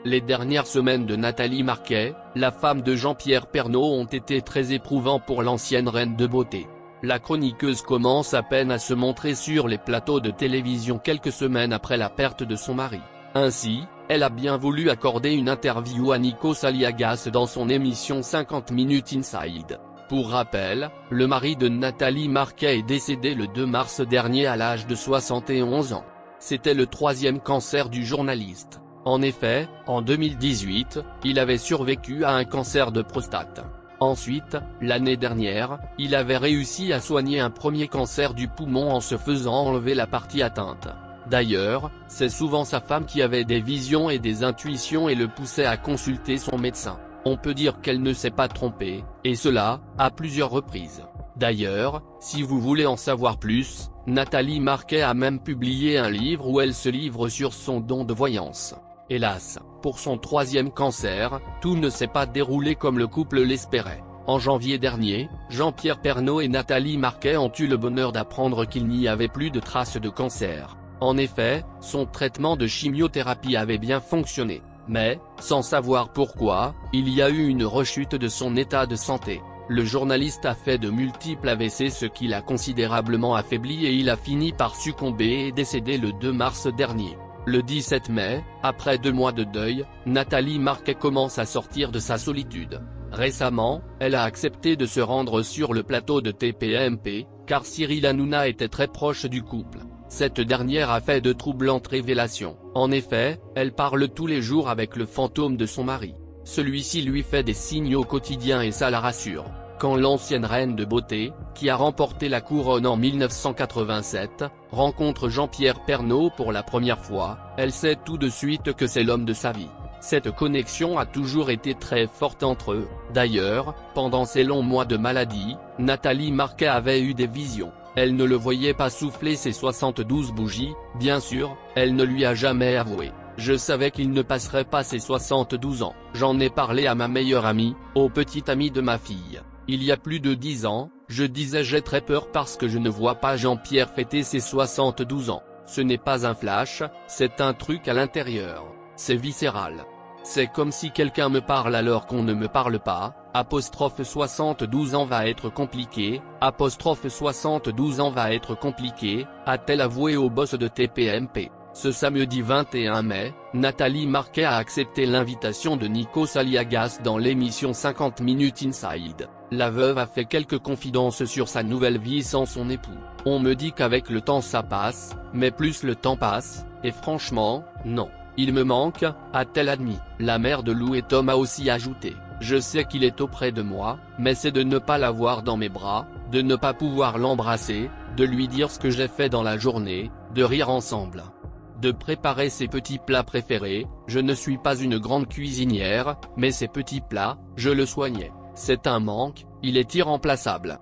Les dernières semaines de Nathalie Marquet, la femme de Jean-Pierre Pernaut, ont été très éprouvantes pour l'ancienne reine de beauté. La chroniqueuse commence à peine à se montrer sur les plateaux de télévision quelques semaines après la perte de son mari. Ainsi, elle a bien voulu accorder une interview à Nikos Aliagas dans son émission 50 Minutes Inside. Pour rappel, le mari de Nathalie Marquet est décédé le 2 mars dernier à l'âge de 71 ans. C'était le troisième cancer du journaliste. En effet, en 2018, il avait survécu à un cancer de prostate. Ensuite, l'année dernière, il avait réussi à soigner un premier cancer du poumon en se faisant enlever la partie atteinte. D'ailleurs, c'est souvent sa femme qui avait des visions et des intuitions et le poussait à consulter son médecin. On peut dire qu'elle ne s'est pas trompée, et cela, à plusieurs reprises. D'ailleurs, si vous voulez en savoir plus, Nathalie Marquet a même publié un livre où elle se livre sur son don de voyance. Hélas, pour son troisième cancer, tout ne s'est pas déroulé comme le couple l'espérait. En janvier dernier, Jean-Pierre Pernaut et Nathalie Marquet ont eu le bonheur d'apprendre qu'il n'y avait plus de traces de cancer. En effet, son traitement de chimiothérapie avait bien fonctionné. Mais, sans savoir pourquoi, il y a eu une rechute de son état de santé. Le journaliste a fait de multiples AVC, ce qui l'a considérablement affaibli, et il a fini par succomber et décéder le 2 mars dernier. Le 17 mai, après 2 mois de deuil, Nathalie Marquet commence à sortir de sa solitude. Récemment, elle a accepté de se rendre sur le plateau de TPMP, car Cyril Hanouna était très proche du couple. Cette dernière a fait de troublantes révélations. En effet, elle parle tous les jours avec le fantôme de son mari. Celui-ci lui fait des signes au quotidien et ça la rassure. Quand l'ancienne reine de beauté, qui a remporté la couronne en 1987, rencontre Jean-Pierre Pernaut pour la première fois, elle sait tout de suite que c'est l'homme de sa vie. Cette connexion a toujours été très forte entre eux. D'ailleurs, pendant ces longs mois de maladie, Nathalie Marquet avait eu des visions. Elle ne le voyait pas souffler ses 72 bougies, bien sûr, elle ne lui a jamais avoué. Je savais qu'il ne passerait pas ses 72 ans. J'en ai parlé à ma meilleure amie, au petit ami de ma fille. Il y a plus de 10 ans, je disais j'ai très peur parce que je ne vois pas Jean-Pierre fêter ses 72 ans. Ce n'est pas un flash, c'est un truc à l'intérieur. C'est viscéral. C'est comme si quelqu'un me parle alors qu'on ne me parle pas, apostrophe 72 ans va être compliqué, apostrophe 72 ans va être compliqué, a-t-elle avoué au boss de TPMP. Ce samedi 21 mai, Nathalie Marquet a accepté l'invitation de Nikos Aliagas dans l'émission 50 Minutes Inside. La veuve a fait quelques confidences sur sa nouvelle vie sans son époux. On me dit qu'avec le temps ça passe, mais plus le temps passe, et franchement, non. Il me manque, a-t-elle admis. La mère de Lou et Tom a aussi ajouté. Je sais qu'il est auprès de moi, mais c'est de ne pas l'avoir dans mes bras, de ne pas pouvoir l'embrasser, de lui dire ce que j'ai fait dans la journée, de rire ensemble, de préparer ses petits plats préférés. Je ne suis pas une grande cuisinière, mais ces petits plats, je le soignais. C'est un manque, il est irremplaçable.